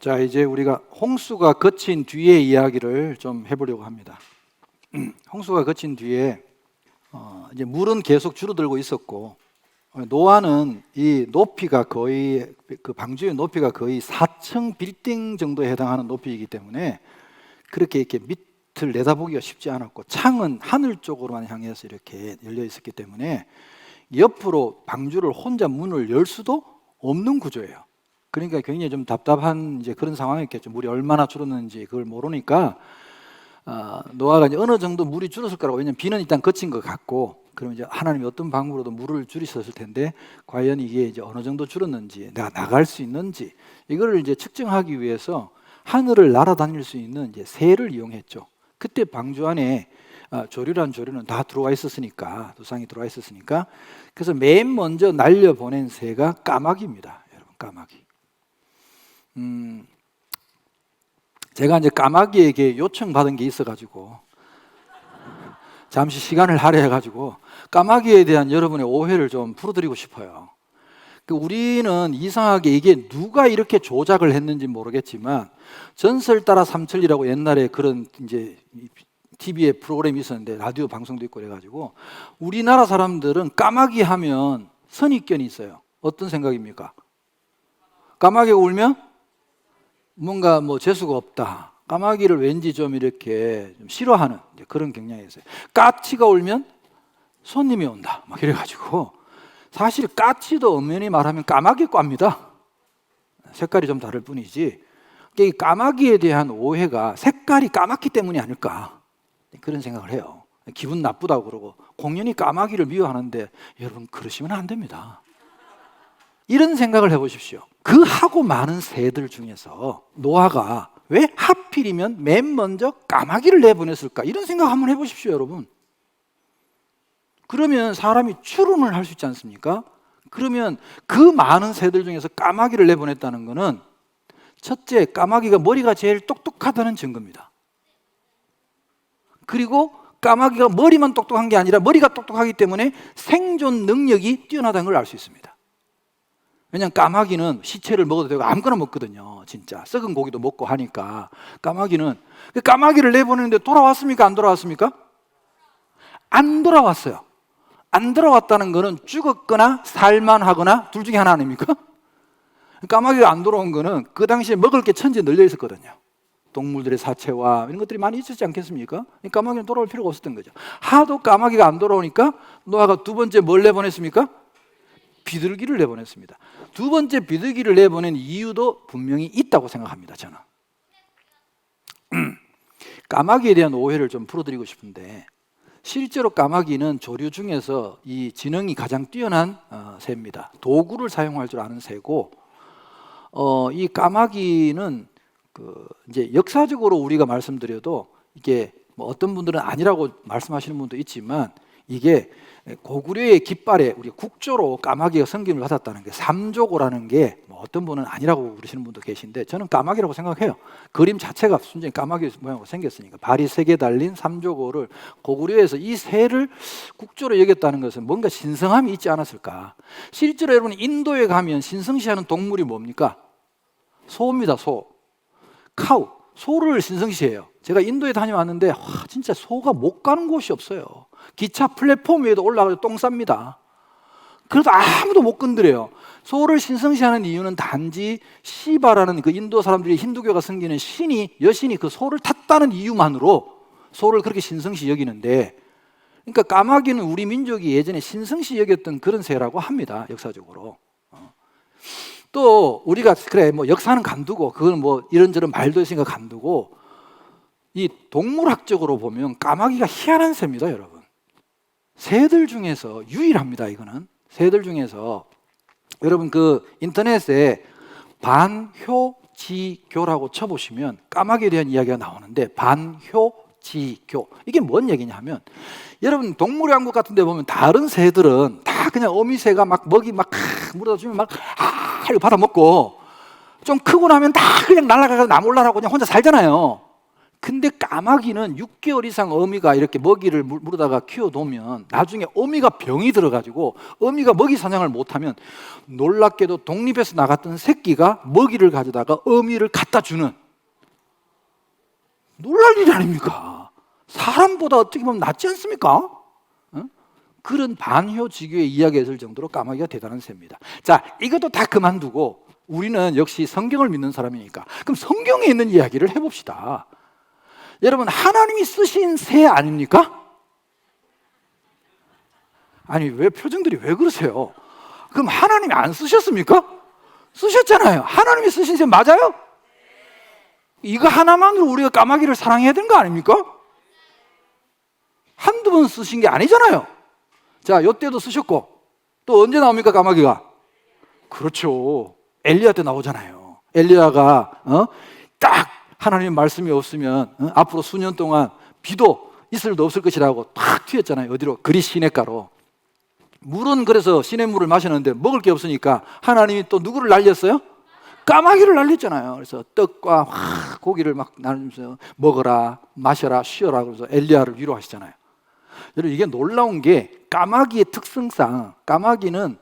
자, 이제 우리가 홍수가 그친 뒤의 이야기를 좀 해보려고 합니다. 홍수가 그친 뒤에 이제 물은 계속 줄어들고 있었고, 노아는 이 높이가 거의 그 방주의 높이가 거의 4층 빌딩 정도에 해당하는 높이이기 때문에 그렇게 이렇게 밑을 내다보기가 쉽지 않았고, 창은 하늘 쪽으로만 향해서 이렇게 열려 있었기 때문에 옆으로 방주를 혼자 문을 열 수도 없는 구조예요. 그러니까 굉장히 좀 답답한 이제 그런 상황이었겠죠. 물이 얼마나 줄었는지 그걸 모르니까 노아가 이제 어느 정도 물이 줄었을 거라고. 왜냐하면 비는 일단 그친 것 같고, 그러면 이제 하나님이 어떤 방법으로도 물을 줄이셨을 텐데 과연 이게 이제 어느 정도 줄었는지, 내가 나갈 수 있는지, 이거를 이제 측정하기 위해서 하늘을 날아다닐 수 있는 이제 새를 이용했죠. 그때 방주 안에 조류는 다 들어와 있었으니까, 두상이 들어와 있었으니까. 그래서 맨 먼저 날려 보낸 새가 까마귀입니다. 여러분, 까마귀. 제가 이제 까마귀에게 요청받은 게 있어가지고 잠시 시간을 할애해가지고 까마귀에 대한 여러분의 오해를 좀 풀어드리고 싶어요. 우리는 이상하게 이게 누가 이렇게 조작을 했는지 모르겠지만, 전설 따라 삼천리라고 옛날에 그런 이제 TV에 프로그램이 있었는데, 라디오 방송도 있고 그래가지고 우리나라 사람들은 까마귀 하면 선입견이 있어요. 어떤 생각입니까? 까마귀가 울면 뭔가 뭐 재수가 없다, 까마귀를 왠지 좀 이렇게 좀 싫어하는 그런 경향이 있어요. 까치가 울면 손님이 온다 막 이래가지고, 사실 까치도 엄연히 말하면 까마귀과입니다. 색깔이 좀 다를 뿐이지. 이 까마귀에 대한 오해가 색깔이 까맣기 때문이 아닐까, 그런 생각을 해요. 기분 나쁘다고 그러고 공연히 까마귀를 미워하는데, 여러분 그러시면 안 됩니다. 이런 생각을 해보십시오. 그 하고 많은 새들 중에서 노아가 왜 하필이면 맨 먼저 까마귀를 내보냈을까, 이런 생각 한번 해보십시오, 여러분. 그러면 사람이 추론을 할 수 있지 않습니까? 그러면 그 많은 새들 중에서 까마귀를 내보냈다는 것은, 첫째, 까마귀가 머리가 제일 똑똑하다는 증거입니다. 그리고 까마귀가 머리만 똑똑한 게 아니라 머리가 똑똑하기 때문에 생존 능력이 뛰어나다는 걸 알 수 있습니다. 왜냐하면 까마귀는 시체를 먹어도 되고 아무거나 먹거든요. 진짜 썩은 고기도 먹고 하니까. 까마귀를 내보내는데 돌아왔습니까? 안 돌아왔습니까? 안 돌아왔어요. 안 돌아왔다는 것은 죽었거나 살만하거나 둘 중에 하나 아닙니까? 까마귀가 안 돌아온 것은 그 당시에 먹을 게 천지에 널려 있었거든요. 동물들의 사체와 이런 것들이 많이 있었지 않겠습니까? 까마귀는 돌아올 필요가 없었던 거죠. 하도 까마귀가 안 돌아오니까 노아가 두 번째 뭘 내보냈습니까? 비둘기를 내보냈습니다. 두 번째 비둘기를 내보낸 이유도 분명히 있다고 생각합니다, 저는. 까마귀에 대한 오해를 좀 풀어드리고 싶은데, 실제로 까마귀는 조류 중에서 이 지능이 가장 뛰어난 새입니다. 도구를 사용할 줄 아는 새고, 이 까마귀는 이제 역사적으로 우리가 말씀드려도 이게 뭐 어떤 분들은 아니라고 말씀하시는 분도 있지만, 이게 고구려의 깃발에 우리 국조로 까마귀가 섬김을 받았다는 게, 삼조고라는 게 뭐 어떤 분은 아니라고 그러시는 분도 계신데, 저는 까마귀라고 생각해요. 그림 자체가 순전히 까마귀 모양으로 생겼으니까. 발이 3개 달린 삼조고를 고구려에서 이 새를 국조로 여겼다는 것은 뭔가 신성함이 있지 않았을까. 실제로 여러분 인도에 가면 신성시하는 동물이 뭡니까? 소입니다. 소. 카우. 소를 신성시해요. 제가 인도에 다녀왔는데 진짜 소가 못 가는 곳이 없어요. 기차 플랫폼 위에도 올라가서 똥 쌉니다. 그래도 아무도 못 건드려요. 소를 신성시하는 이유는 단지 시바라는 그 인도 사람들이 힌두교가 섬기는 여신이 그 소를 탔다는 이유만으로 소를 그렇게 신성시 여기는데, 그러니까 까마귀는 우리 민족이 예전에 신성시 여겼던 그런 새라고 합니다, 역사적으로. 또 우리가 그래 뭐 역사는 간두고, 그건 뭐 이런저런 말도 있으니까 간두고, 이 동물학적으로 보면 까마귀가 희한한 새입니다, 여러분. 새들 중에서 유일합니다. 이거는 새들 중에서 여러분 그 인터넷에 반효지교라고 쳐보시면 까마귀에 대한 이야기가 나오는데, 반효지교, 이게 뭔 얘기냐 하면, 여러분 동물의 왕국 같은 데 보면 다른 새들은 다 그냥 어미새가 막 먹이 막 물어다 주면 막 이거 받아 먹고, 좀 크고 나면 다 그냥 날아가서 나 몰라라고 그냥 혼자 살잖아요. 근데 까마귀는 6개월 이상 어미가 이렇게 먹이를 물어다가 키워놓으면 나중에 어미가 병이 들어가지고 어미가 먹이 사냥을 못하면 놀랍게도 독립해서 나갔던 새끼가 먹이를 가져다가 어미를 갖다 주는, 놀랄 일 아닙니까? 사람보다 어떻게 보면 낫지 않습니까? 그런 반효지교의 이야기가 있을 정도로 까마귀가 대단한 새입니다. 자, 이것도 다 그만두고 우리는 역시 성경을 믿는 사람이니까 그럼 성경에 있는 이야기를 해봅시다. 여러분, 하나님이 쓰신 새 아닙니까? 아니, 왜 표정들이 왜 그러세요? 그럼 하나님이 안 쓰셨습니까? 쓰셨잖아요. 하나님이 쓰신 새 맞아요? 이거 하나만으로 우리가 까마귀를 사랑해야 되는 거 아닙니까? 한두 번 쓰신 게 아니잖아요. 자, 요때도 쓰셨고 또 언제 나옵니까 까마귀가? 그렇죠, 엘리야 때 나오잖아요. 엘리야가 딱 하나님의 말씀이 없으면 앞으로 수년 동안 비도 있을 수도 없을 것이라고 탁 튀었잖아요. 어디로? 그리 시냇가로. 물은 그래서 시냇물을 마셨는데 먹을 게 없으니까 하나님이 또 누구를 날렸어요? 까마귀를 날렸잖아요. 그래서 떡과 고기를 막 나누면서 먹어라, 마셔라, 쉬어라 그래서 엘리야를 위로하시잖아요. 여러분, 이게 놀라운 게 까마귀의 특성상 까마귀는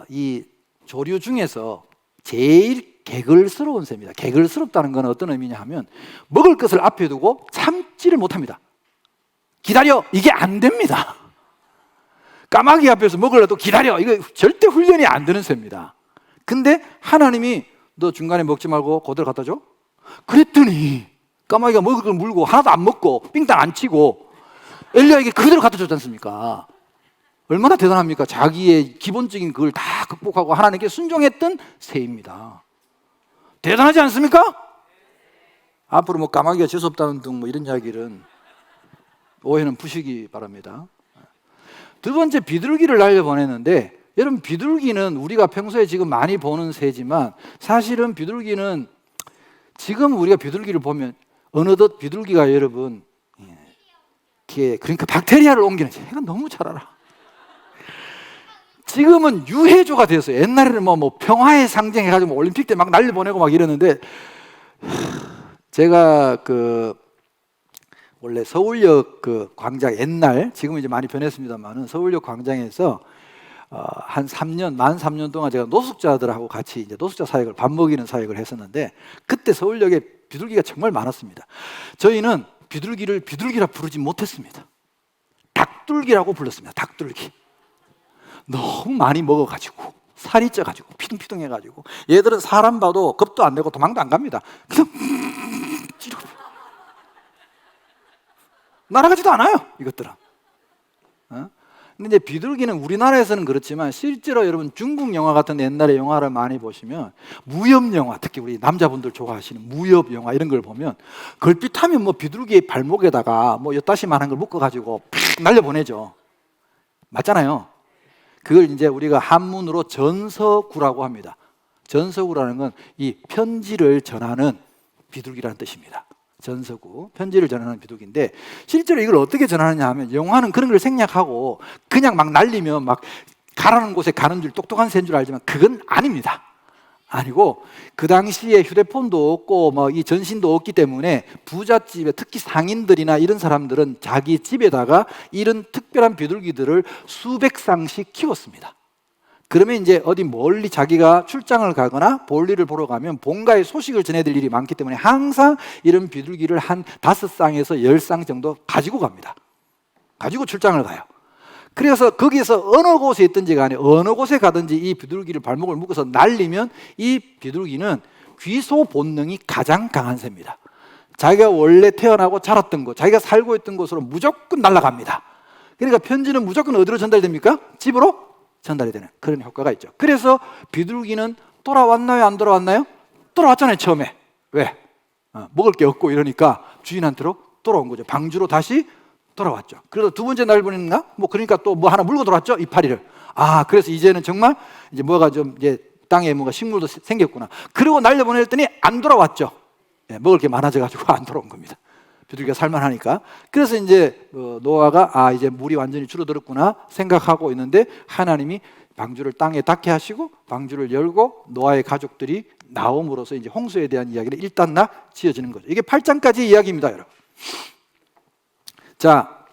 이 조류 중에서 제일 개걸스러운 새입니다. 개걸스럽다는 건 어떤 의미냐 하면 먹을 것을 앞에 두고 참지를 못합니다. 기다려, 이게 안 됩니다. 까마귀 앞에서 먹으려도 기다려, 이거 절대 훈련이 안 되는 새입니다. 근데 하나님이 너 중간에 먹지 말고 그대로 갖다 줘? 그랬더니 까마귀가 먹을 걸 물고 하나도 안 먹고 삥땅 안 치고 엘리야에게 그대로 갖다 줬지 않습니까? 얼마나 대단합니까? 자기의 기본적인 그걸 다 극복하고 하나님께 순종했던 새입니다. 대단하지 않습니까? 앞으로 뭐 까마귀가 재수없다는 등 뭐 이런 이야기는 오해는 푸시기 바랍니다. 두 번째, 비둘기를 날려보냈는데 여러분, 비둘기는 우리가 평소에 지금 많이 보는 새지만 사실은 비둘기는 지금 우리가 비둘기를 보면 어느덧 비둘기가 여러분 그러니까 박테리아를 옮기는, 제가 너무 잘 알아. 지금은 유해조가 되었어요. 옛날에는 뭐 평화의 상징해가지고 올림픽 때 막 날려보내고 막 이랬는데, 제가 원래 서울역 광장, 옛날, 지금은 이제 많이 변했습니다만은 서울역 광장에서 한 3년, 만 3년 동안 제가 노숙자들하고 같이 이제 노숙자 사역을, 밥 먹이는 사역을 했었는데 그때 서울역에 비둘기가 정말 많았습니다. 저희는 비둘기를 비둘기라 부르지 못했습니다. 닭둘기라고 불렀습니다. 닭둘기. 너무 많이 먹어가지고 살이 쪄가지고 피둥피둥해가지고 얘들은 사람 봐도 겁도 안 내고 도망도 안 갑니다. 그냥 이러고 날아가지도 않아요, 이것들은. 근데 이제 비둘기는 우리나라에서는 그렇지만 실제로 여러분 중국 영화 같은 옛날의 영화를 많이 보시면, 무협 영화, 특히 우리 남자분들 좋아하시는 무협 영화 이런 걸 보면 걸핏하면 뭐 비둘기의 발목에다가 뭐 엿다시만한 걸 묶어가지고 팍 날려보내죠. 맞잖아요. 그걸 이제 우리가 한문으로 전서구라고 합니다. 전서구라는 건 이 편지를 전하는 비둘기라는 뜻입니다. 전서구, 편지를 전하는 비둘기인데 실제로 이걸 어떻게 전하느냐 하면, 영화는 그런 걸 생략하고 그냥 막 날리면 막 가라는 곳에 가는 줄 똑똑한 새인 줄 알지만 그건 아닙니다. 아니고 그 당시에 휴대폰도 없고 뭐 이 전신도 없기 때문에 부잣집에, 특히 상인들이나 이런 사람들은 자기 집에다가 이런 특별한 비둘기들을 수백 쌍씩 키웠습니다. 그러면 이제 어디 멀리 자기가 출장을 가거나 볼일을 보러 가면 본가에 소식을 전해드릴 일이 많기 때문에 항상 이런 비둘기를 한 5쌍에서 10쌍 정도 가지고 갑니다. 가지고 출장을 가요. 그래서 거기서 어느 곳에 있든지 간에 어느 곳에 가든지 이 비둘기를 발목을 묶어서 날리면 이 비둘기는 귀소 본능이 가장 강한 새입니다. 자기가 원래 태어나고 자랐던 곳, 자기가 살고 있던 곳으로 무조건 날아갑니다. 그러니까 편지는 무조건 어디로 전달됩니까? 집으로 전달이 되는 그런 효과가 있죠. 그래서 비둘기는 돌아왔나요? 안 돌아왔나요? 돌아왔잖아요, 처음에. 왜? 먹을 게 없고 이러니까 주인한테로 돌아온 거죠. 방주로 다시 돌아왔죠. 그래서 두 번째 날 보냈나? 뭐 그러니까 또 뭐 하나 물고 돌아왔죠, 이파리를. 그래서 이제는 정말 이제 뭐가 좀 이제 땅에 뭔가 식물도 생겼구나. 그리고 날려보냈더니 안 돌아왔죠. 먹을 게 많아져가지고 안 돌아온 겁니다. 비둘기가 살만하니까. 그래서 이제 노아가 이제 물이 완전히 줄어들었구나 생각하고 있는데 하나님이 방주를 땅에 닿게 하시고 방주를 열고 노아의 가족들이 나옴으로써 이제 홍수에 대한 이야기를 일단 지어지는 거죠. 이게 8장까지 이야기입니다, 여러분. 자,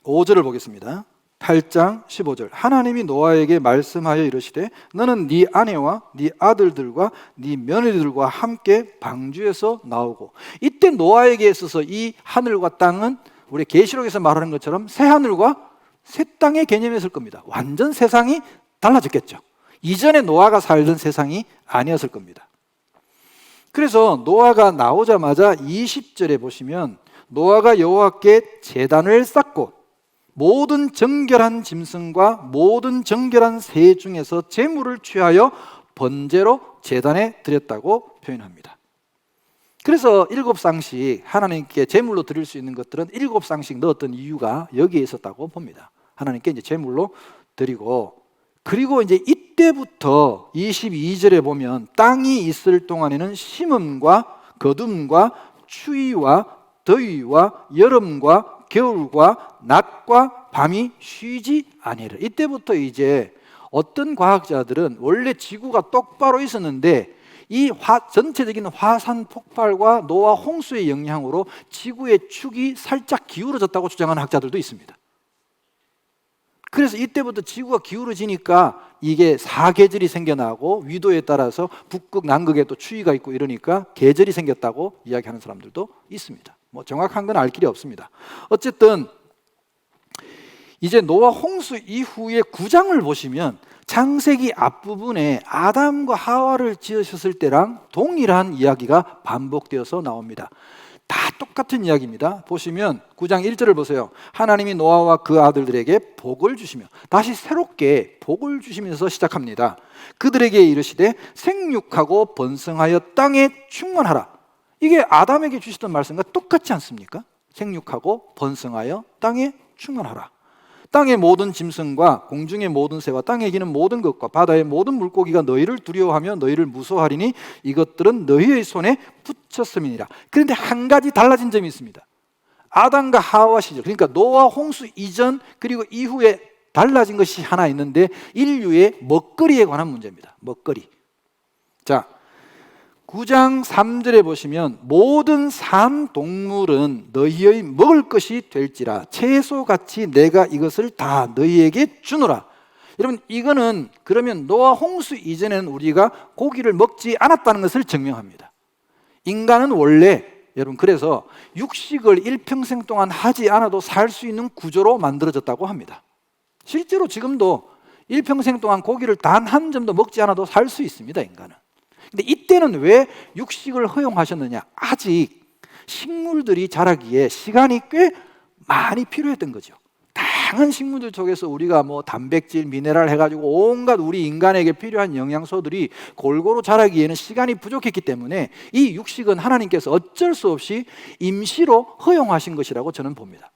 15절을 보겠습니다. 8장 15절. 하나님이 노아에게 말씀하여 이르시되 너는 네 아내와 네 아들들과 네 며느리들과 함께 방주에서 나오고. 이때 노아에게 있어서 이 하늘과 땅은 우리 계시록에서 말하는 것처럼 새 하늘과 새 땅의 개념이었을 겁니다. 완전 세상이 달라졌겠죠. 이전에 노아가 살던 세상이 아니었을 겁니다. 그래서 노아가 나오자마자 20절에 보시면 노아가 여호와께 제단을 쌓고 모든 정결한 짐승과 모든 정결한 새 중에서 제물을 취하여 번제로 제단에 드렸다고 표현합니다. 그래서 7쌍씩 하나님께 제물로 드릴 수 있는 것들은 7쌍씩 넣었던 이유가 여기에 있었다고 봅니다. 하나님께 이제 제물로 드리고, 그리고 이제 이때부터 22절에 보면 땅이 있을 동안에는 심음과 거둠과 추위와 더위와 여름과 겨울과 낮과 밤이 쉬지 아니하리라. 이때부터 이제 어떤 과학자들은 원래 지구가 똑바로 있었는데 이 전체적인 화산 폭발과 노아 홍수의 영향으로 지구의 축이 살짝 기울어졌다고 주장하는 학자들도 있습니다. 그래서 이때부터 지구가 기울어지니까 이게 사계절이 생겨나고 위도에 따라서 북극, 남극에 또 추위가 있고 이러니까 계절이 생겼다고 이야기하는 사람들도 있습니다. 뭐 정확한 건 알 길이 없습니다. 어쨌든 이제 노아 홍수 이후의 9장을 보시면 창세기 앞부분에 아담과 하와를 지으셨을 때랑 동일한 이야기가 반복되어서 나옵니다. 다 똑같은 이야기입니다. 보시면 9장 1절을 보세요. 하나님이 노아와 그 아들들에게 복을 주시며, 다시 새롭게 복을 주시면서 시작합니다. 그들에게 이르시되 생육하고 번성하여 땅에 충만하라. 이게 아담에게 주시던 말씀과 똑같지 않습니까? 생육하고 번성하여 땅에 충만하라. 땅의 모든 짐승과 공중의 모든 새와 땅에 기는 모든 것과 바다의 모든 물고기가 너희를 두려워하며 너희를 무서워하리니 이것들은 너희의 손에 붙였음이니라. 그런데 한 가지 달라진 점이 있습니다. 아담과 하와 시절, 그러니까 노아 홍수 이전 그리고 이후에 달라진 것이 하나 있는데 인류의 먹거리에 관한 문제입니다. 먹거리. 자, 9장 3절에 보시면 모든 산 동물은 너희의 먹을 것이 될지라 채소같이 내가 이것을 다 너희에게 주노라. 여러분, 이거는 그러면 노아 홍수 이전에는 우리가 고기를 먹지 않았다는 것을 증명합니다. 인간은 원래, 여러분, 그래서 육식을 일평생 동안 하지 않아도 살 수 있는 구조로 만들어졌다고 합니다. 실제로 지금도 일평생 동안 고기를 단 한 점도 먹지 않아도 살 수 있습니다, 인간은. 근데 이때는 왜 육식을 허용하셨느냐? 아직 식물들이 자라기에 시간이 꽤 많이 필요했던 거죠. 다양한 식물들 속에서 우리가 뭐 단백질, 미네랄 해가지고 온갖 우리 인간에게 필요한 영양소들이 골고루 자라기에는 시간이 부족했기 때문에 이 육식은 하나님께서 어쩔 수 없이 임시로 허용하신 것이라고 저는 봅니다.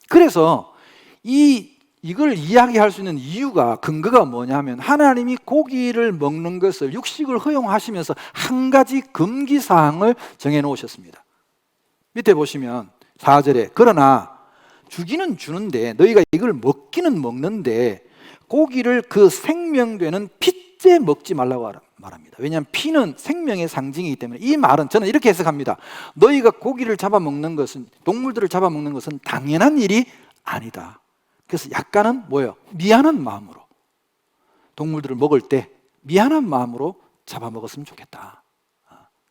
그래서 이걸 이야기할 수 있는 이유가, 근거가 뭐냐면 하나님이 고기를 먹는 것을, 육식을 허용하시면서 한 가지 금기사항을 정해놓으셨습니다. 밑에 보시면 4절에 그러나 주기는 주는데 너희가 이걸 먹기는 먹는데 고기를 그 생명되는 핏째 먹지 말라고 말합니다. 왜냐하면 피는 생명의 상징이기 때문에. 이 말은 저는 이렇게 해석합니다. 너희가 고기를 잡아먹는 것은, 동물들을 잡아먹는 것은 당연한 일이 아니다. 그래서 약간은 뭐예요? 미안한 마음으로, 동물들을 먹을 때 미안한 마음으로 잡아먹었으면 좋겠다.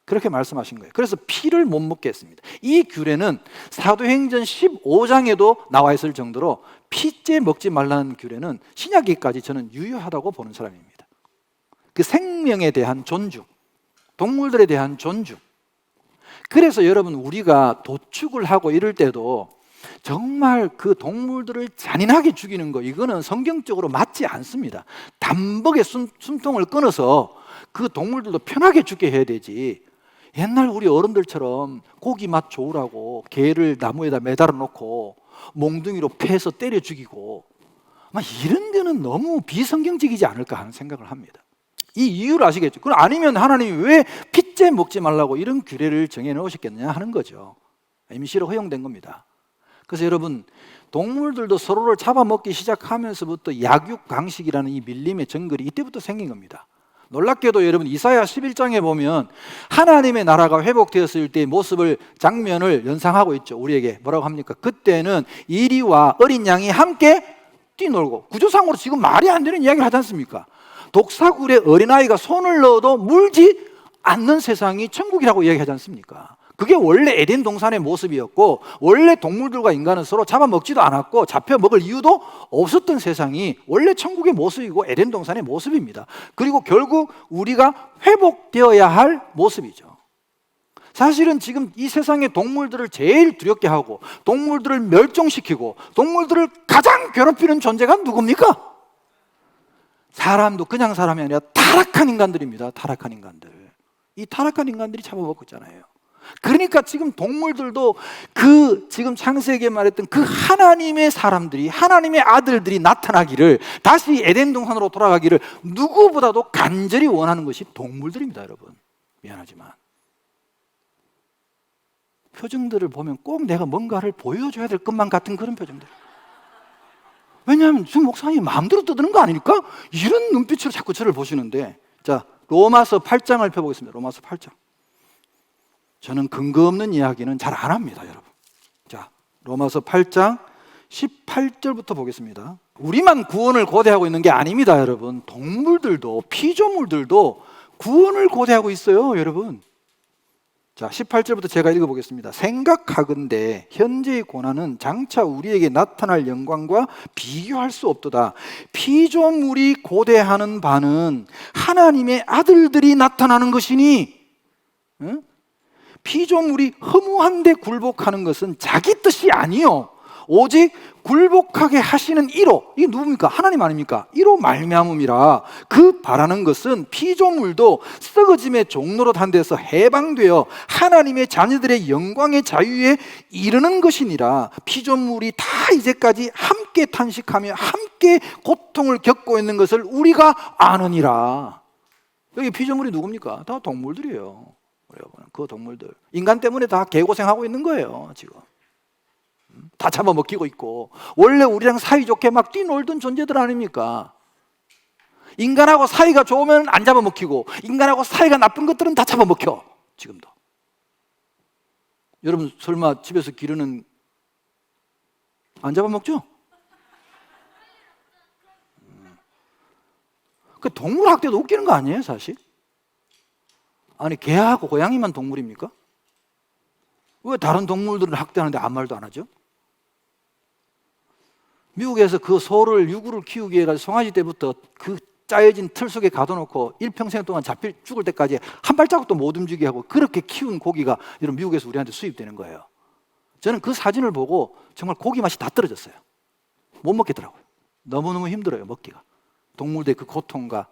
그렇게 말씀하신 거예요. 그래서 피를 못 먹게 했습니다. 이 규례는 사도행전 15장에도 나와 있을 정도로 피째 먹지 말라는 규례는 신약기까지 저는 유효하다고 보는 사람입니다. 그 생명에 대한 존중, 동물들에 대한 존중. 그래서 여러분, 우리가 도축을 하고 이럴 때도 정말 그 동물들을 잔인하게 죽이는 거, 이거는 성경적으로 맞지 않습니다. 단박에 숨통을 끊어서 그 동물들도 편하게 죽게 해야 되지, 옛날 우리 어른들처럼 고기 맛 좋으라고 개를 나무에다 매달아 놓고 몽둥이로 패서 때려 죽이고 이런 거는 너무 비성경적이지 않을까 하는 생각을 합니다. 이 이유를 아시겠죠? 그럼 아니면 하나님이 왜 핏째 먹지 말라고 이런 규례를 정해 놓으셨겠느냐 하는 거죠. 임시로 허용된 겁니다. 그래서 여러분, 동물들도 서로를 잡아먹기 시작하면서부터 약육강식이라는 이 밀림의 정글이 이때부터 생긴 겁니다. 놀랍게도 여러분, 이사야 11장에 보면 하나님의 나라가 회복되었을 때의 모습을, 장면을 연상하고 있죠. 우리에게 뭐라고 합니까? 그때는 이리와 어린 양이 함께 뛰놀고, 구조상으로 지금 말이 안 되는 이야기를 하지 않습니까? 독사굴에 어린아이가 손을 넣어도 물지 않는 세상이 천국이라고 이야기하지 않습니까? 그게 원래 에덴 동산의 모습이었고, 원래 동물들과 인간은 서로 잡아먹지도 않았고 잡혀 먹을 이유도 없었던 세상이 원래 천국의 모습이고 에덴 동산의 모습입니다. 그리고 결국 우리가 회복되어야 할 모습이죠. 사실은 지금 이 세상의 동물들을 제일 두렵게 하고 동물들을 멸종시키고 동물들을 가장 괴롭히는 존재가 누굽니까? 사람도 그냥 사람이 아니라 타락한 인간들입니다. 타락한 인간들. 이 타락한 인간들이 잡아먹고 있잖아요. 그러니까 지금 동물들도 그 지금 창세기에 말했던 그 하나님의 사람들이, 하나님의 아들들이 나타나기를, 다시 에덴 동산으로 돌아가기를 누구보다도 간절히 원하는 것이 동물들입니다. 여러분, 미안하지만 표정들을 보면 꼭 내가 뭔가를 보여줘야 될 것만 같은 그런 표정들. 왜냐하면 저 목사님이 마음대로 떠드는 거 아닙니까? 이런 눈빛으로 자꾸 저를 보시는데. 자, 로마서 8장을 펴보겠습니다. 로마서 8장. 저는 근거 없는 이야기는 잘 안 합니다, 여러분. 자, 로마서 8장 18절부터 보겠습니다. 우리만 구원을 고대하고 있는 게 아닙니다, 여러분. 동물들도, 피조물들도 구원을 고대하고 있어요, 여러분. 자, 18절부터 제가 읽어보겠습니다. 생각하건대 현재의 고난은 장차 우리에게 나타날 영광과 비교할 수 없도다. 피조물이 고대하는 바는 하나님의 아들들이 나타나는 것이니, 응? 피조물이 허무한데 굴복하는 것은 자기 뜻이 아니요 오직 굴복하게 하시는 이로, 이게 누굽니까? 하나님 아닙니까? 이로 말미암음이라. 그 바라는 것은 피조물도 썩어짐의 종로로 한 데서 해방되어 하나님의 자녀들의 영광의 자유에 이르는 것이니라. 피조물이 다 이제까지 함께 탄식하며 함께 고통을 겪고 있는 것을 우리가 아느니라. 여기 피조물이 누굽니까? 다 동물들이에요. 그 동물들, 인간 때문에 다 개고생하고 있는 거예요. 지금 다 잡아먹히고 있고, 원래 우리랑 사이좋게 막 뛰놀던 존재들 아닙니까? 인간하고 사이가 좋으면 안 잡아먹히고, 인간하고 사이가 나쁜 것들은 다 잡아먹혀. 지금도. 여러분 설마 집에서 기르는 안 잡아먹죠? 그 동물학대도 웃기는 거 아니에요, 사실? 아니, 개하고 고양이만 동물입니까? 왜 다른 동물들은 학대하는데 아무 말도 안 하죠? 미국에서 그 소를, 유구를 키우기 위해 송아지 때부터 그 짜여진 틀 속에 가둬놓고 일평생 동안 죽을 때까지 한 발자국도 못 움직이게 하고 그렇게 키운 고기가 여러분 미국에서 우리한테 수입되는 거예요. 저는 그 사진을 보고 정말 고기 맛이 다 떨어졌어요. 못 먹겠더라고요. 너무너무 힘들어요, 먹기가. 동물들의 그 고통과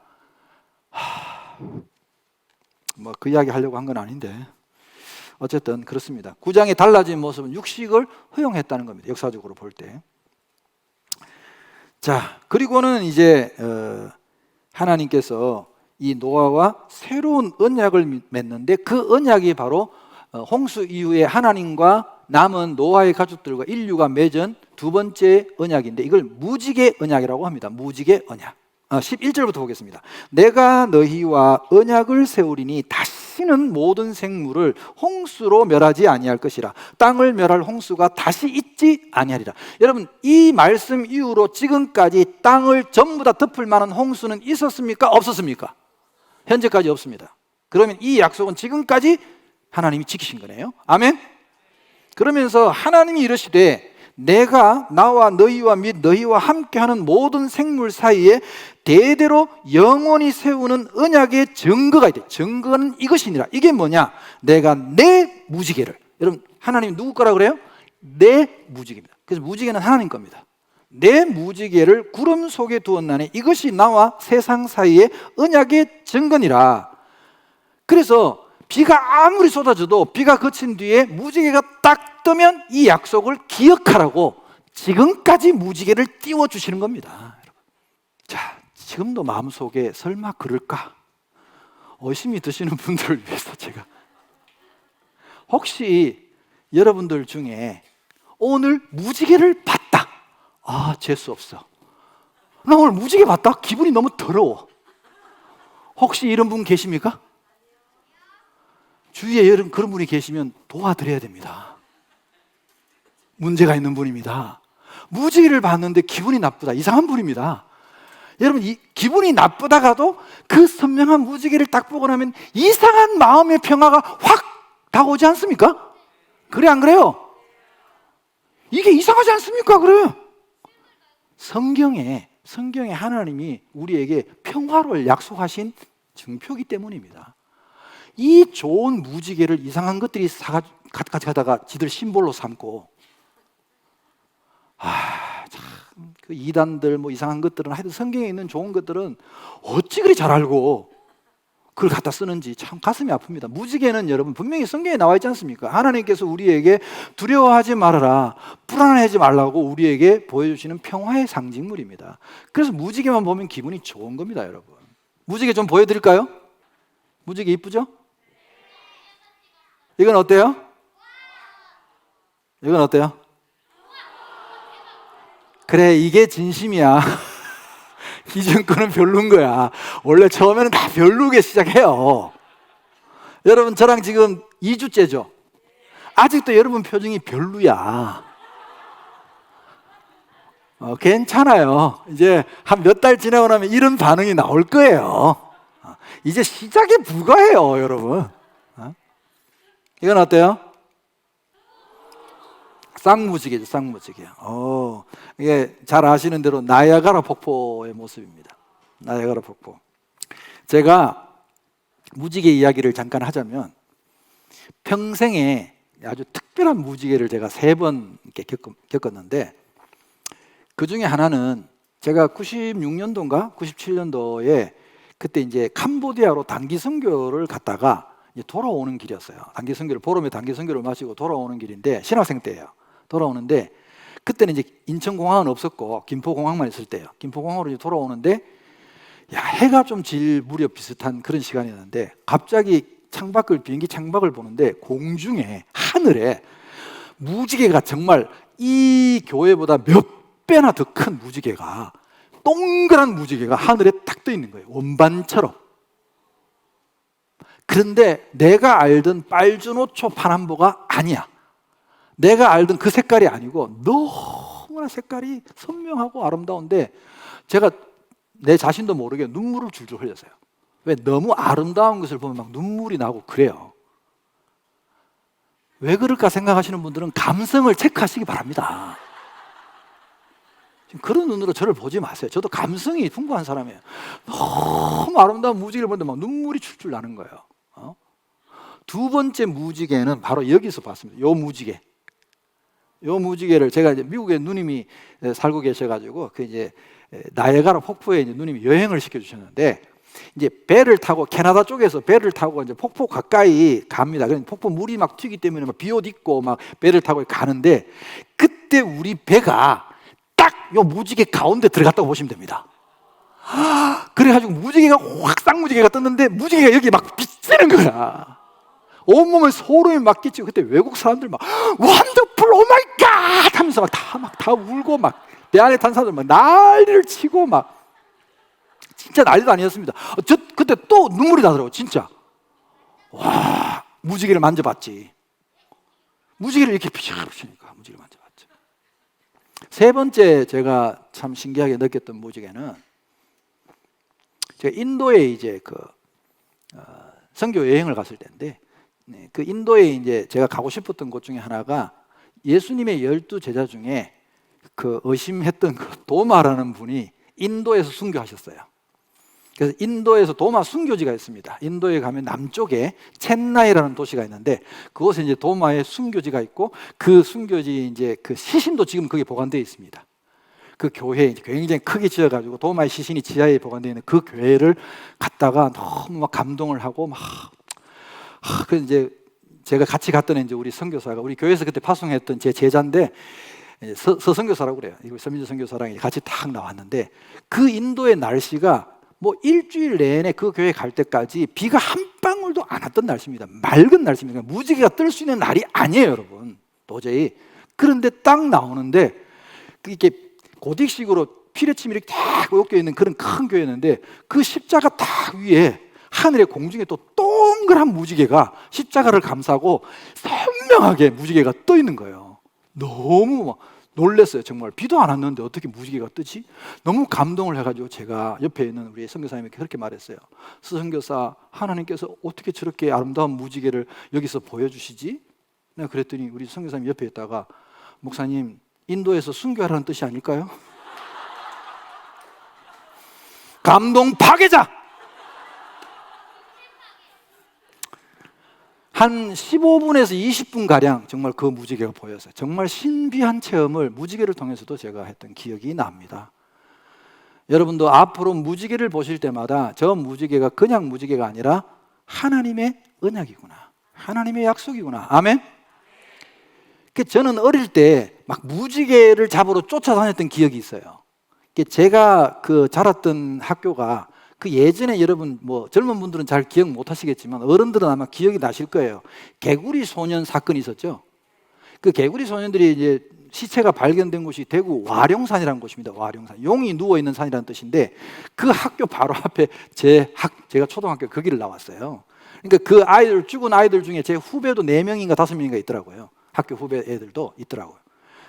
뭐 그 이야기 하려고 한 건 아닌데 어쨌든 그렇습니다. 9장의 달라진 모습은 육식을 허용했다는 겁니다, 역사적으로 볼 때. 자, 그리고는 이제 하나님께서 이 노아와 새로운 언약을 맺는데, 그 언약이 바로 홍수 이후에 하나님과 남은 노아의 가족들과 인류가 맺은 두 번째 언약인데, 이걸 무지개 언약이라고 합니다. 무지개 언약. 11절부터 보겠습니다. 내가 너희와 언약을 세우리니 다시는 모든 생물을 홍수로 멸하지 아니할 것이라. 땅을 멸할 홍수가 다시 있지 아니하리라. 여러분, 이 말씀 이후로 지금까지 땅을 전부 다 덮을 만한 홍수는 있었습니까? 없었습니까? 현재까지 없습니다. 그러면 이 약속은 지금까지 하나님이 지키신 거네요. 아멘. 그러면서 하나님이 이르시되 내가 나와 너희와 및 너희와 함께하는 모든 생물 사이에 대대로 영원히 세우는 언약의 증거가 있대. 증거는 이것이니라. 이게 뭐냐? 내가 내 무지개를, 여러분 하나님이 누구 거라 그래요? 내 무지개입니다. 그래서 무지개는 하나님 겁니다. 내 무지개를 구름 속에 두었나니 이것이 나와 세상 사이의 언약의 증거니라. 그래서 비가 아무리 쏟아져도 비가 그친 뒤에 무지개가 딱 뜨면 이 약속을 기억하라고 지금까지 무지개를 띄워주시는 겁니다. 자, 지금도 마음속에 설마 그럴까? 의심이 드시는 분들을 위해서 제가, 혹시 여러분들 중에 오늘 무지개를 봤다. 아, 재수 없어. 나 오늘 무지개 봤다. 기분이 너무 더러워. 혹시 이런 분 계십니까? 주위에 여러분 그런 분이 계시면 도와드려야 됩니다. 문제가 있는 분입니다. 무지개를 봤는데 기분이 나쁘다. 이상한 분입니다. 여러분, 이 기분이 나쁘다가도 그 선명한 무지개를 딱 보고 나면 이상한 마음의 평화가 확 다가오지 않습니까? 그래, 안 그래요? 이게 이상하지 않습니까? 그래요. 성경에 하나님이 우리에게 평화를 약속하신 증표이기 때문입니다. 이 좋은 무지개를 이상한 것들이 같이 가다가 지들 심볼로 삼고, 참, 그 이단들 뭐 이상한 것들은 하여튼 성경에 있는 좋은 것들은 어찌 그리 잘 알고 그걸 갖다 쓰는지 참 가슴이 아픕니다. 무지개는 여러분 분명히 성경에 나와 있지 않습니까? 하나님께서 우리에게 두려워하지 말아라, 불안해하지 말라고 우리에게 보여주시는 평화의 상징물입니다. 그래서 무지개만 보면 기분이 좋은 겁니다, 여러분. 무지개 좀 보여드릴까요? 무지개 이쁘죠? 이건 어때요? 이건 어때요? 그래, 이게 진심이야. 이전 거는 별로인 거야. 원래 처음에는 다 별로게 시작해요. 여러분, 저랑 지금 2주째죠? 아직도 여러분 표정이 별로야. 괜찮아요. 이제 한 몇 달 지나고 나면 이런 반응이 나올 거예요. 이제 시작에 불과해요, 여러분. 이건 어때요? 쌍무지개죠, 쌍무지개. 이게 잘 아시는 대로 나이아가라 폭포의 모습입니다. 나이아가라 폭포. 제가 무지개 이야기를 잠깐 하자면, 평생에 아주 특별한 무지개를 제가 3번 겪었는데, 그 중에 하나는 제가 96년도인가 97년도에 그때 이제 캄보디아로 단기 선교를 갔다가 이제 돌아오는 길이었어요. 단기 선교를, 보름에 단기 선교를 마치고 돌아오는 길인데, 신학생 때예요. 돌아오는데, 그때는 이제 인천공항은 없었고 김포공항만 있을 때예요. 김포공항으로 이제 돌아오는데, 해가 좀 질 무렵 비슷한 그런 시간이었는데, 갑자기 비행기 창밖을 보는데, 공중에, 하늘에 무지개가 정말 이 교회보다 몇 배나 더 큰 무지개가, 동그란 무지개가 하늘에 딱 떠 있는 거예요. 원반처럼. 그런데 내가 알던 빨주노초 파남보가 아니야. 내가 알던 그 색깔이 아니고 너무나 색깔이 선명하고 아름다운데, 제가 내 자신도 모르게 눈물을 줄줄 흘렸어요. 왜? 너무 아름다운 것을 보면 막 눈물이 나고 그래요. 왜 그럴까 생각하시는 분들은 감성을 체크하시기 바랍니다. 지금 그런 눈으로 저를 보지 마세요. 저도 감성이 풍부한 사람이에요. 너무 아름다운 무지개를 보는데 막 눈물이 줄줄 나는 거예요. 두 번째 무지개는 바로 여기서 봤습니다. 요 무지개를 제가 이제 미국에 누님이 살고 계셔가지고 그 이제 나이아가라 폭포에 이제 누님이 여행을 시켜주셨는데, 이제 배를 타고, 캐나다 쪽에서 배를 타고 이제 폭포 가까이 갑니다. 그러니까 폭포 물이 막 튀기 때문에 막 비옷 입고 막 배를 타고 가는데, 그때 우리 배가 딱 요 무지개 가운데 들어갔다고 보시면 됩니다. 그래가지고 무지개가 확 쌍무지개가 떴는데, 무지개가 여기 막 비치는 거야. 온몸에 소름이 막 끼치고, 그때 외국 사람들 막 원더풀 오마이갓 하면서 다 울고, 막 배 안에 탄 사람들 막 난리를 치고, 막 진짜 난리도 아니었습니다. 저 그때 또 눈물이 나더라고, 진짜. 와, 무지개를 만져봤지. 무지개를 이렇게 비춰보시니까 무지개를 만져봤죠. 3번째 제가 참 신기하게 느꼈던 무지개는, 제가 인도에 이제 선교 여행을 갔을 때인데, 그 인도에 이제 제가 가고 싶었던 곳 중에 하나가, 예수님의 12 제자 중에 그 의심했던 그 도마라는 분이 인도에서 순교하셨어요. 그래서 인도에서 도마 순교지가 있습니다. 인도에 가면 남쪽에 첸나이라는 도시가 있는데, 그곳에 이제 도마의 순교지가 있고, 그 순교지 이제 그 시신도 지금 거기에 보관되어 있습니다. 그 교회 굉장히 크게 지어가지고 도마의 시신이 지하에 보관되어 있는 그 교회를 갔다가 너무 막 감동을 하고, 그 이제 제가 같이 갔던 이제 우리 선교사가, 우리 교회에서 그때 파송했던 제 제자인데, 서선교사라고 그래요. 이거 서민주 선교사랑 같이 딱 나왔는데, 그 인도의 날씨가 뭐 일주일 내내 그 교회 갈 때까지 비가 한 방울도 안 왔던 날씨입니다. 맑은 날씨입니다. 무지개가 뜰 수 있는 날이 아니에요, 여러분. 도저히. 그런데 딱 나오는데 이게 고딕식으로 피레침이 이렇게 딱 엮여 있는 그런 큰 교회였는데 그 십자가 딱 위에 하늘의 공중에 또 동그란 무지개가 십자가를 감싸고 선명하게 무지개가 떠 있는 거예요. 너무 막 놀랐어요. 정말 비도 안 왔는데 어떻게 무지개가 뜨지? 너무 감동을 해가지고 제가 옆에 있는 우리 선교사님에게 그렇게 말했어요. 스선교사, 하나님께서 어떻게 저렇게 아름다운 무지개를 여기서 보여주시지? 내가 그랬더니 우리 선교사님 옆에 있다가 목사님, 인도에서 순교하라는 뜻이 아닐까요? 감동 파괴자! 한 15분에서 20분 가량 정말 그 무지개가 보였어요. 정말 신비한 체험을 무지개를 통해서도 제가 했던 기억이 납니다. 여러분도 앞으로 무지개를 보실 때마다 저 무지개가 그냥 무지개가 아니라 하나님의 언약이구나, 하나님의 약속이구나. 아멘. 저는 어릴 때 막 무지개를 잡으러 쫓아다녔던 기억이 있어요. 제가 자랐던 학교가 예전에 여러분 젊은 분들은 잘 기억 못 하시겠지만 어른들은 아마 기억이 나실 거예요. 개구리 소년 사건이 있었죠. 그 개구리 소년들이 이제 시체가 발견된 곳이 대구 와룡산이라는 곳입니다. 와룡산. 용이 누워 있는 산이라는 뜻인데 그 학교 바로 앞에 제가 초등학교 거기를 나왔어요. 그러니까 죽은 아이들 중에 제 후배도 4명인가 5명인가 있더라고요. 학교 후배 애들도 있더라고요.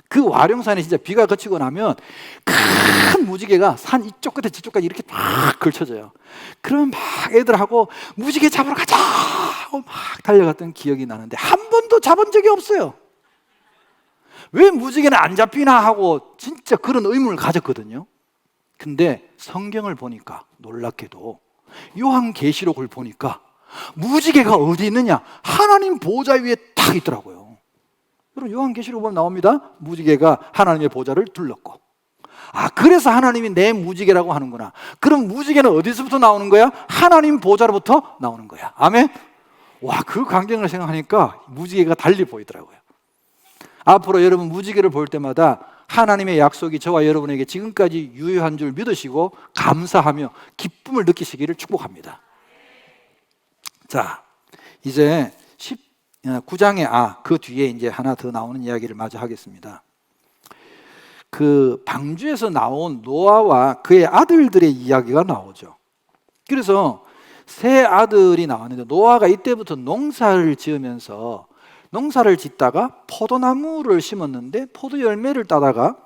그 와룡산에 진짜 비가 그치고 나면 큰 무지개가 산 이쪽 끝에 저쪽까지 이렇게 막 걸쳐져요. 그러면 막 애들하고 무지개 잡으러 가자 하고 막 달려갔던 기억이 나는데 한 번도 잡은 적이 없어요. 왜 무지개는 안 잡히나 하고 진짜 그런 의문을 가졌거든요. 근데 성경을 보니까 놀랍게도 요한계시록을 보니까 무지개가 어디 있느냐? 하나님 보좌 위에 딱 있더라고요. 여러분 요한계시록 보면 나옵니다. 무지개가 하나님의 보좌를 둘렀고. 그래서 하나님이 내 무지개라고 하는구나. 그럼 무지개는 어디서부터 나오는 거야? 하나님 보좌로부터 나오는 거야. 아멘. 와, 그 광경을 생각하니까 무지개가 달리 보이더라고요. 앞으로 여러분 무지개를 볼 때마다 하나님의 약속이 저와 여러분에게 지금까지 유효한 줄 믿으시고 감사하며 기쁨을 느끼시기를 축복합니다. 자, 이제 19장의 그 뒤에 이제 하나 더 나오는 이야기를 마저 하겠습니다. 그 방주에서 나온 노아와 그의 아들들의 이야기가 나오죠. 그래서 세 아들이 나왔는데 노아가 이때부터 농사를 지으면서 농사를 짓다가 포도나무를 심었는데 포도 열매를 따다가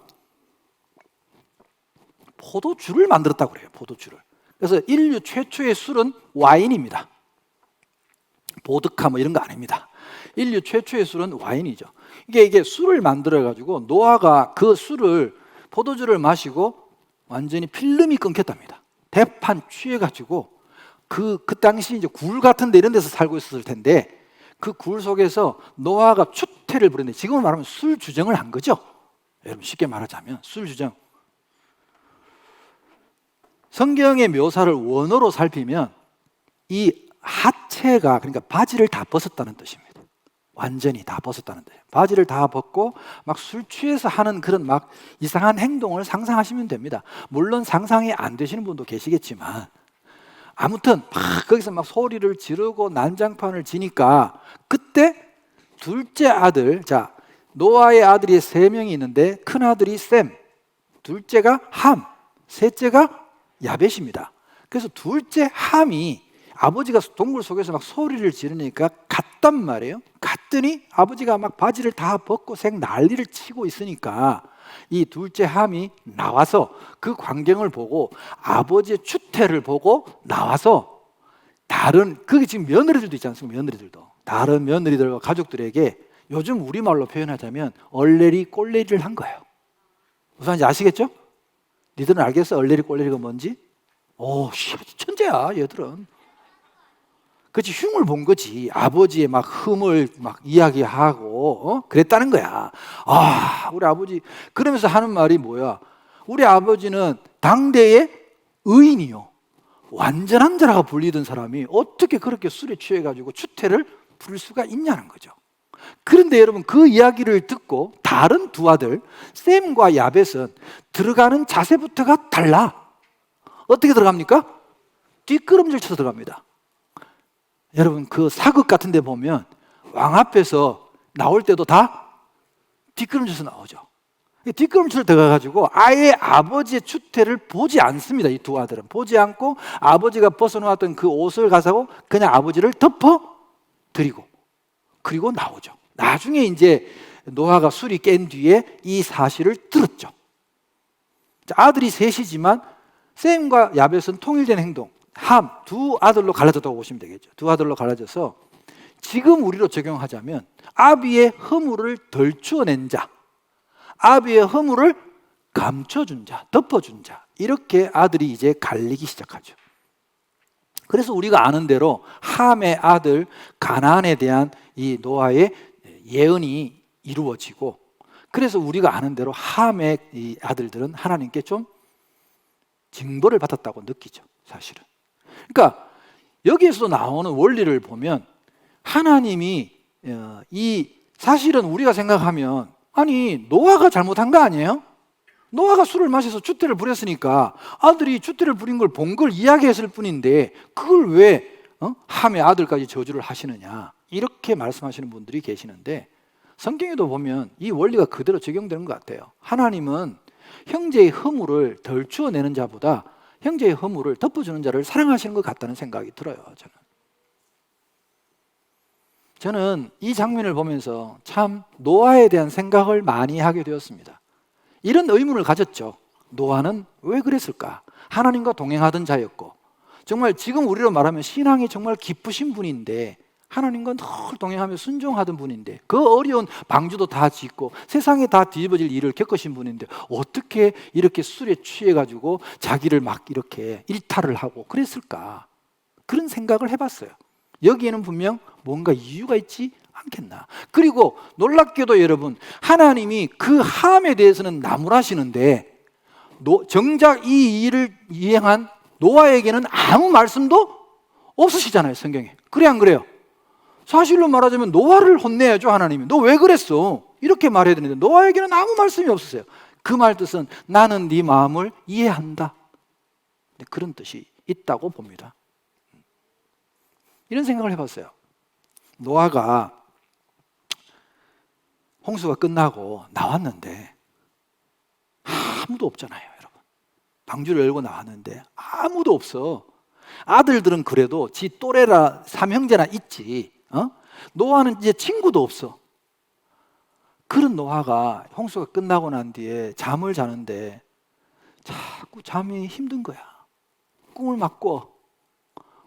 포도주를 만들었다고 그래요. 포도주를. 그래서 인류 최초의 술은 와인입니다. 보드카 이런 거 아닙니다. 인류 최초의 술은 와인이죠. 이게 술을 만들어가지고 노아가 그 술을 포도주를 마시고 완전히 필름이 끊겼답니다. 대판 취해가지고 그 당시 이제 굴 같은 데 이런 데서 살고 있었을 텐데 그 굴 속에서 노아가 추태를 부렸는데 지금은 말하면 술 주정을 한 거죠. 여러분 쉽게 말하자면 술 주정. 성경의 묘사를 원어로 살피면 이 하체가 그러니까 바지를 다 벗었다는 뜻입니다. 완전히 다 벗었다는 뜻이에요. 바지를 다 벗고 막 술 취해서 하는 그런 막 이상한 행동을 상상하시면 됩니다. 물론 상상이 안 되시는 분도 계시겠지만 아무튼 막 거기서 막 소리를 지르고 난장판을 지니까 그때 둘째 아들, 자 노아의 아들이 3명이 있는데 큰 아들이 셈, 둘째가 함, 셋째가 야벳입니다. 그래서 둘째 함이 아버지가 동굴 속에서 막 소리를 지르니까 갔단 말이에요. 갔더니 아버지가 막 바지를 다 벗고 생 난리를 치고 있으니까 이 둘째 함이 나와서 그 광경을 보고 아버지의 추태를 보고 나와서 그게 지금 며느리들도 있지 않습니까? 며느리들도 다른 며느리들과 가족들에게 요즘 우리말로 표현하자면 얼레리 꼴레리를 한 거예요. 무슨 말인지 아시겠죠? 니들은 알겠어? 얼레리 꼴레리가 뭔지? 천재야 얘들은. 그렇지, 흉을 본 거지. 아버지의 막 흠을 막 이야기하고 그랬다는 거야. 우리 아버지. 그러면서 하는 말이 뭐야? 우리 아버지는 당대의 의인이요, 완전한 자라고 불리던 사람이 어떻게 그렇게 술에 취해가지고 추태를 부릴 수가 있냐는 거죠. 그런데 여러분 그 이야기를 듣고 다른 두 아들 셈과 야벳은 들어가는 자세부터가 달라. 어떻게 들어갑니까? 뒷걸음질 쳐서 들어갑니다. 여러분 그 사극 같은 데 보면 왕 앞에서 나올 때도 다 뒷걸음쳐서 나오죠. 뒷걸음쳐서 들어가가지고 아예 아버지의 추태를 보지 않습니다. 이 두 아들은 보지 않고 아버지가 벗어놓았던 그 옷을 가지고 그냥 아버지를 덮어드리고 그리고 나오죠. 나중에 이제 노아가 술이 깬 뒤에 이 사실을 들었죠. 아들이 셋이지만 셈과 야벳은 통일된 행동, 함, 두 아들로 갈라졌다고 보시면 되겠죠. 두 아들로 갈라져서 지금 우리로 적용하자면 아비의 허물을 덜 추어낸 자, 아비의 허물을 감춰준 자, 덮어준 자, 이렇게 아들이 이제 갈리기 시작하죠. 그래서 우리가 아는 대로 함의 아들 가나안에 대한 이 노아의 예언이 이루어지고, 그래서 우리가 아는 대로 함의 이 아들들은 하나님께 좀 징벌을 받았다고 느끼죠, 사실은. 그러니까 여기에서 나오는 원리를 보면 하나님이 이 사실은 우리가 생각하면 아니 노아가 잘못한 거 아니에요? 노아가 술을 마셔서 추태를 부렸으니까 아들이 추태를 부린 걸 본 걸 이야기했을 뿐인데 그걸 왜 함의 아들까지 저주를 하시느냐, 이렇게 말씀하시는 분들이 계시는데, 성경에도 보면 이 원리가 그대로 적용되는 것 같아요. 하나님은 형제의 허물을 덜 추어내는 자보다 형제의 허물을 덮어주는 자를 사랑하시는 것 같다는 생각이 들어요. 저는 이 장면을 보면서 참 노아에 대한 생각을 많이 하게 되었습니다. 이런 의문을 가졌죠. 노아는 왜 그랬을까? 하나님과 동행하던 자였고, 정말 지금 우리로 말하면 신앙이 정말 깊으신 분인데, 하나님과 늘 동행하며 순종하던 분인데, 그 어려운 방주도 다 짓고 세상에 다 뒤집어질 일을 겪으신 분인데 어떻게 이렇게 술에 취해가지고 자기를 막 이렇게 일탈을 하고 그랬을까? 그런 생각을 해봤어요. 여기에는 분명 뭔가 이유가 있지 않겠나. 그리고 놀랍게도 여러분, 하나님이 그 함에 대해서는 나무라시는데 정작 이 일을 이행한 노아에게는 아무 말씀도 없으시잖아요, 성경에. 그래 안 그래요? 사실로 말하자면 노아를 혼내야죠, 하나님이. 너 왜 그랬어? 이렇게 말해야 되는데 노아에게는 아무 말씀이 없었어요. 그 말 뜻은 나는 네 마음을 이해한다, 그런 뜻이 있다고 봅니다. 이런 생각을 해봤어요. 노아가 홍수가 끝나고 나왔는데 아무도 없잖아요, 여러분. 방주를 열고 나왔는데 아무도 없어. 아들들은 그래도 지 또래라 삼형제나 있지. 노아는 이제 친구도 없어. 그런 노아가 홍수가 끝나고 난 뒤에 잠을 자는데 자꾸 잠이 힘든 거야. 꿈을 막 꿔.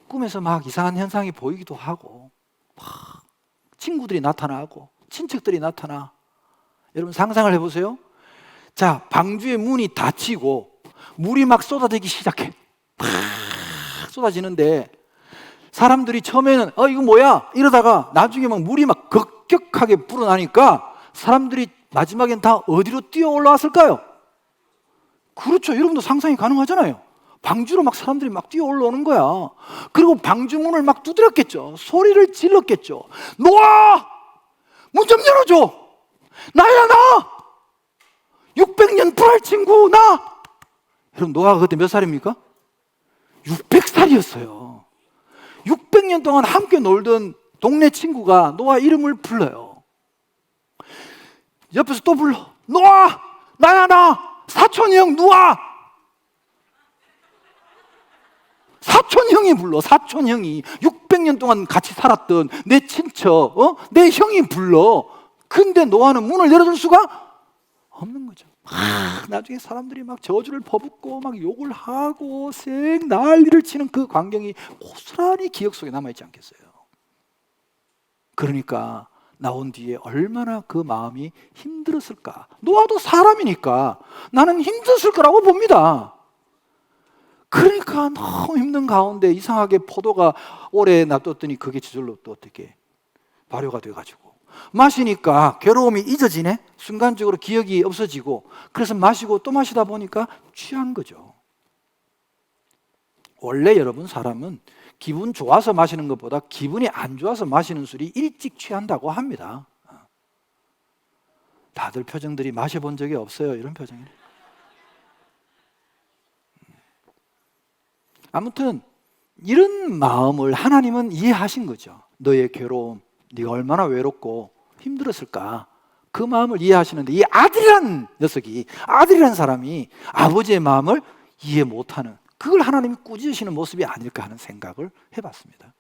꿈에서 막 이상한 현상이 보이기도 하고, 막 친구들이 나타나고 친척들이 나타나. 여러분 상상을 해보세요. 자, 방주의 문이 닫히고 물이 막 쏟아지기 시작해. 막 쏟아지는데 사람들이 처음에는 이거 뭐야? 이러다가 나중에 막 물이 막 급격하게 불어나니까 사람들이 마지막엔 다 어디로 뛰어 올라왔을까요? 그렇죠. 여러분도 상상이 가능하잖아요. 방주로 막 사람들이 막 뛰어 올라오는 거야. 그리고 방주 문을 막 두드렸겠죠. 소리를 질렀겠죠. 노아! 문 좀 열어줘! 나야, 나! 600년 불알 친구, 나! 여러분, 노아가 그때 몇 살입니까? 600살이었어요. 600년 동안 함께 놀던 동네 친구가 노아 이름을 불러요. 옆에서 또 불러. 노아! 나야, 나! 사촌 형, 노아! 사촌 형이 불러. 사촌 형이 600년 동안 같이 살았던 내 친척, 내 형이 불러. 근데 노아는 문을 열어줄 수가 없는 거죠. 나중에 사람들이 막 저주를 퍼붓고 막 욕을 하고 쌩 난리를 치는 그 광경이 고스란히 기억 속에 남아있지 않겠어요? 그러니까 나온 뒤에 얼마나 그 마음이 힘들었을까. 노아도 사람이니까 나는 힘들었을 거라고 봅니다. 그러니까 너무 힘든 가운데 이상하게 포도가 오래 놔뒀더니 그게 저절로 또 어떻게 발효가 돼가지고 마시니까 괴로움이 잊어지네. 순간적으로 기억이 없어지고, 그래서 마시고 또 마시다 보니까 취한 거죠. 원래 여러분, 사람은 기분 좋아서 마시는 것보다 기분이 안 좋아서 마시는 술이 일찍 취한다고 합니다. 다들 표정들이 마셔본 적이 없어요, 이런 표정이에요. 아무튼 이런 마음을 하나님은 이해하신 거죠. 너의 괴로움, 네가 얼마나 외롭고 힘들었을까, 그 마음을 이해하시는데 이 아들이란 녀석이, 아들이란 사람이 아버지의 마음을 이해 못하는, 그걸 하나님이 꾸짖으시는 모습이 아닐까 하는 생각을 해봤습니다.